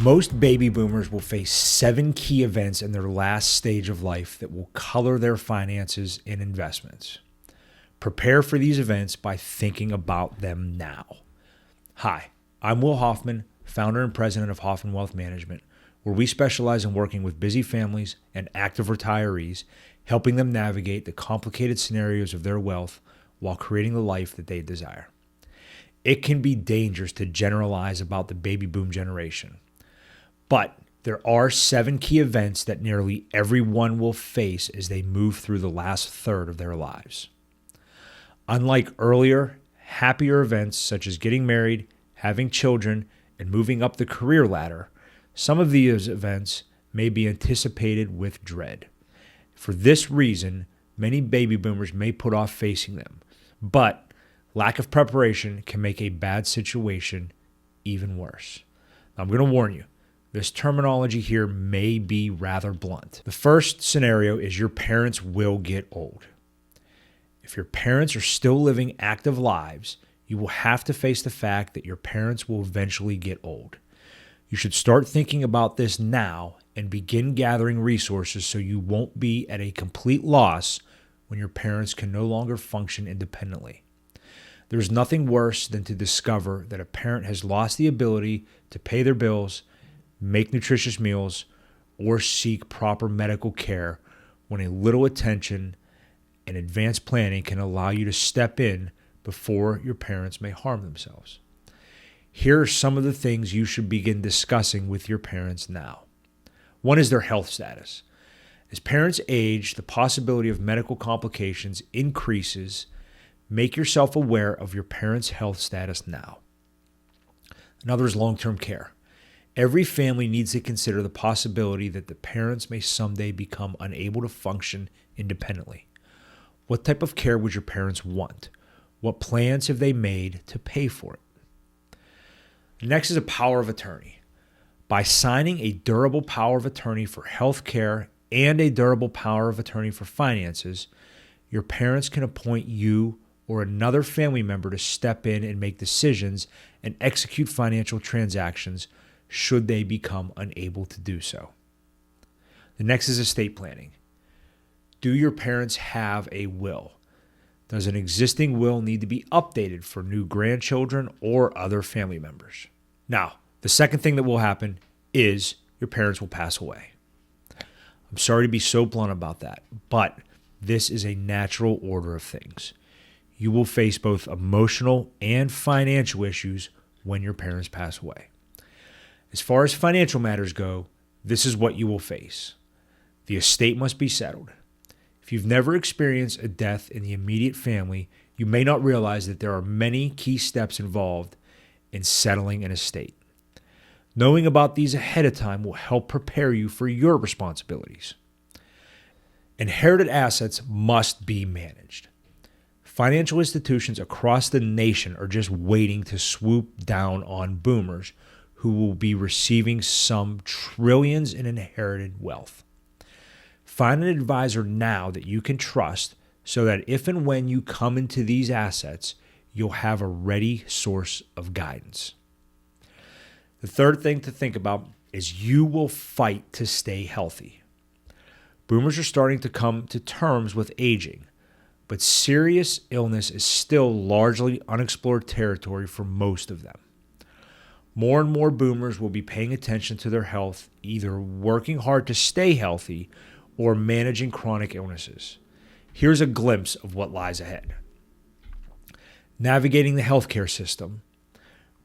Most baby boomers will face 7 key events in their last stage of life that will color their finances and investments. Prepare for these events by thinking about them now. Hi, I'm Will Hoffman, founder and president of Hoffman Wealth Management, where we specialize in working with busy families and active retirees, helping them navigate the complicated scenarios of their wealth while creating the life that they desire. It can be dangerous to generalize about the baby boom generation, but there are 7 key events that nearly everyone will face as they move through the last third of their lives. Unlike earlier, happier events such as getting married, having children, and moving up the career ladder, some of these events may be anticipated with dread. For this reason, many baby boomers may put off facing them, but lack of preparation can make a bad situation even worse. Now, I'm going to warn you, this terminology here may be rather blunt. The first scenario is your parents will get old. If your parents are still living active lives, you will have to face the fact that your parents will eventually get old. You should start thinking about this now and begin gathering resources so you won't be at a complete loss when your parents can no longer function independently. There's nothing worse than to discover that a parent has lost the ability to pay their bills, make nutritious meals, or seek proper medical care when a little attention and advanced planning can allow you to step in before your parents may harm themselves. Here are some of the things you should begin discussing with your parents now. One is their health status. As parents age, the possibility of medical complications increases. Make yourself aware of your parents' health status now. Another is long-term care. Every family needs to consider the possibility that the parents may someday become unable to function independently. What type of care would your parents want? What plans have they made to pay for it? Next is a power of attorney. By signing a durable power of attorney for health care and a durable power of attorney for finances, your parents can appoint you or another family member to step in and make decisions and execute financial transactions should they become unable to do so. The next is estate planning. Do your parents have a will? Does an existing will need to be updated for new grandchildren or other family members? Now, the second thing that will happen is your parents will pass away. I'm sorry to be so blunt about that, but this is a natural order of things. You will face both emotional and financial issues when your parents pass away. As far as financial matters go, this is what you will face. The estate must be settled. If you've never experienced a death in the immediate family, you may not realize that there are many key steps involved in settling an estate. Knowing about these ahead of time will help prepare you for your responsibilities. Inherited assets must be managed. Financial institutions across the nation are just waiting to swoop down on boomers who will be receiving some trillions in inherited wealth. Find an advisor now that you can trust so that if and when you come into these assets, you'll have a ready source of guidance. The third thing to think about is you will fight to stay healthy. Boomers are starting to come to terms with aging, but serious illness is still largely unexplored territory for most of them. More and more boomers will be paying attention to their health, either working hard to stay healthy or managing chronic illnesses. Here's a glimpse of what lies ahead. Navigating the healthcare system.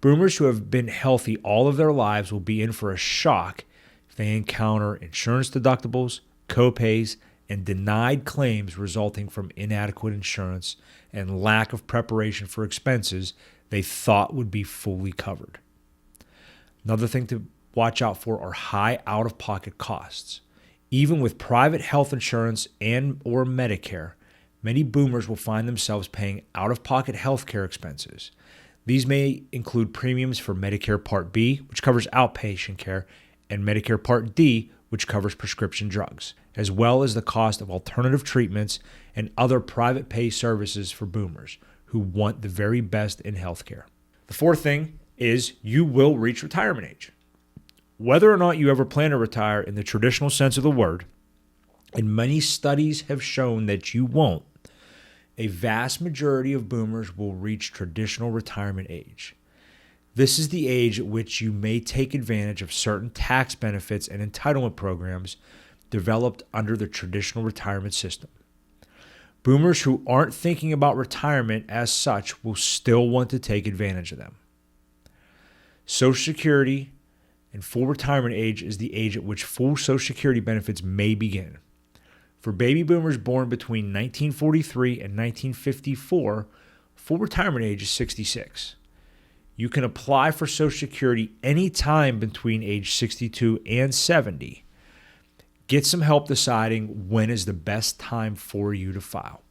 Boomers who have been healthy all of their lives will be in for a shock if they encounter insurance deductibles, copays, and denied claims resulting from inadequate insurance and lack of preparation for expenses they thought would be fully covered. Another thing to watch out for are high out-of-pocket costs. Even with private health insurance and or Medicare, many boomers will find themselves paying out-of-pocket healthcare expenses. These may include premiums for Medicare Part B, which covers outpatient care, and Medicare Part D, which covers prescription drugs, as well as the cost of alternative treatments and other private pay services for boomers who want the very best in healthcare. The fourth thing is you will reach retirement age. Whether or not you ever plan to retire in the traditional sense of the word, and many studies have shown that you won't, a vast majority of boomers will reach traditional retirement age. This is the age at which you may take advantage of certain tax benefits and entitlement programs developed under the traditional retirement system. Boomers who aren't thinking about retirement as such will still want to take advantage of them. Social Security and full retirement age is the age at which full Social Security benefits may begin. For baby boomers born between 1943 and 1954, full retirement age is 66. You can apply for Social Security anytime between age 62 and 70. Get some help deciding when is the best time for you to file.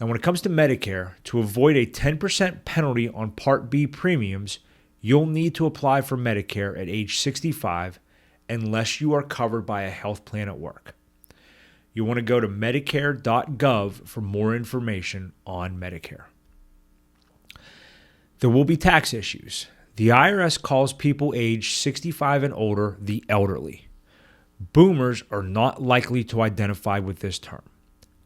Now, when it comes to Medicare, to avoid a 10% penalty on Part B premiums, you'll need to apply for Medicare at age 65 unless you are covered by a health plan at work. You'll want to go to medicare.gov for more information on Medicare. There will be tax issues. The IRS calls people age 65 and older the elderly. Boomers are not likely to identify with this term.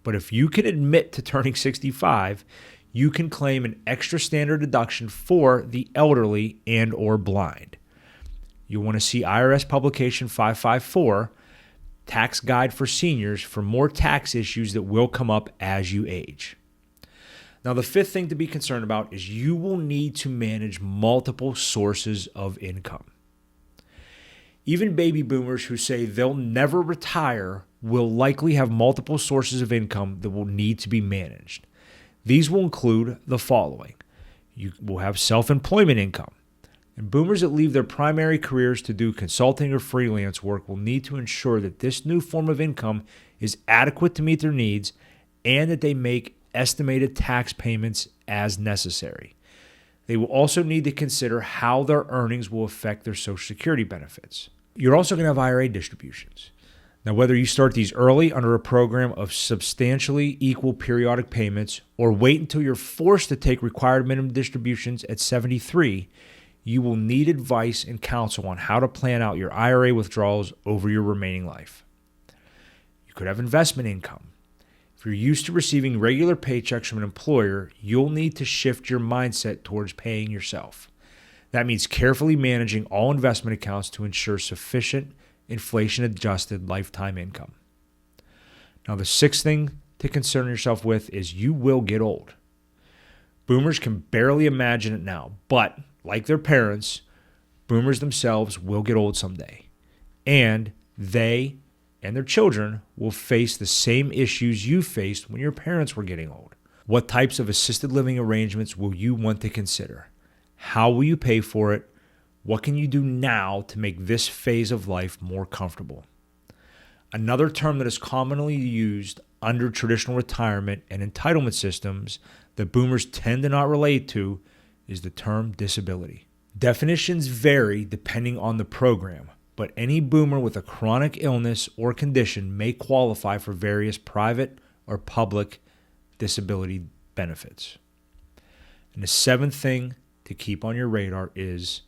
But if you can admit to turning 65, you can claim an extra standard deduction for the elderly and or blind. You'll want to see IRS Publication 554, Tax Guide for Seniors, for more tax issues that will come up as you age. Now, the fifth thing to be concerned about is you will need to manage multiple sources of income. Even baby boomers who say they'll never retire will likely have multiple sources of income that will need to be managed. These will include the following. You will have self-employment income. And boomers that leave their primary careers to do consulting or freelance work will need to ensure that this new form of income is adequate to meet their needs and that they make estimated tax payments as necessary. They will also need to consider how their earnings will affect their Social Security benefits. You're also going to have IRA distributions. Now, whether you start these early under a program of substantially equal periodic payments or wait until you're forced to take required minimum distributions at 73, you will need advice and counsel on how to plan out your IRA withdrawals over your remaining life. You could have investment income. If you're used to receiving regular paychecks from an employer, you'll need to shift your mindset towards paying yourself. That means carefully managing all investment accounts to ensure sufficient inflation-adjusted lifetime income. Now, the sixth thing to concern yourself with is you will get old. Boomers can barely imagine it now, but like their parents, boomers themselves will get old someday. And they and their children will face the same issues you faced when your parents were getting old. What types of assisted living arrangements will you want to consider? How will you pay for it? What can you do now to make this phase of life more comfortable? Another term that is commonly used under traditional retirement and entitlement systems that boomers tend to not relate to is the term disability. Definitions vary depending on the program, but any boomer with a chronic illness or condition may qualify for various private or public disability benefits. And the seventh thing to keep on your radar is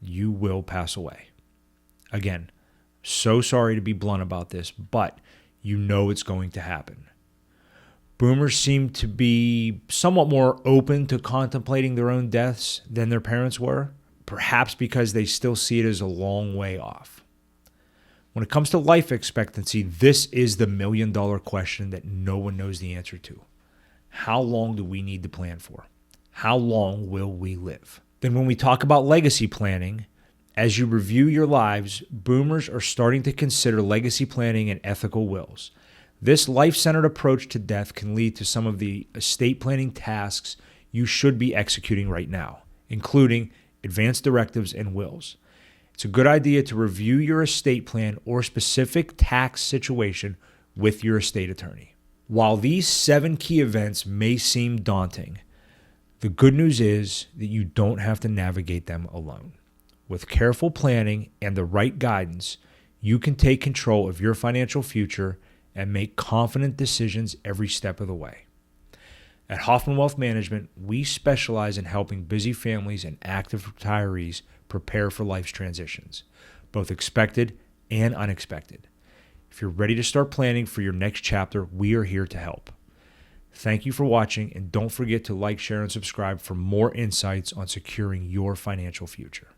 you will pass away. Again, so sorry to be blunt about this, but you know it's going to happen. Boomers seem to be somewhat more open to contemplating their own deaths than their parents were, perhaps because they still see it as a long way off. When it comes to life expectancy, this is the million-dollar question that no one knows the answer to. How long do we need to plan for? How long will we live? Then when we talk about legacy planning, as you review your lives, boomers are starting to consider legacy planning and ethical wills. This life-centered approach to death can lead to some of the estate planning tasks you should be executing right now, including advance directives and wills. It's a good idea to review your estate plan or specific tax situation with your estate attorney. While these 7 key events may seem daunting, the good news is that you don't have to navigate them alone. With careful planning and the right guidance, you can take control of your financial future and make confident decisions every step of the way. At Hoffman Wealth Management, we specialize in helping busy families and active retirees prepare for life's transitions, both expected and unexpected. If you're ready to start planning for your next chapter, we are here to help. Thank you for watching, and don't forget to like, share, and subscribe for more insights on securing your financial future.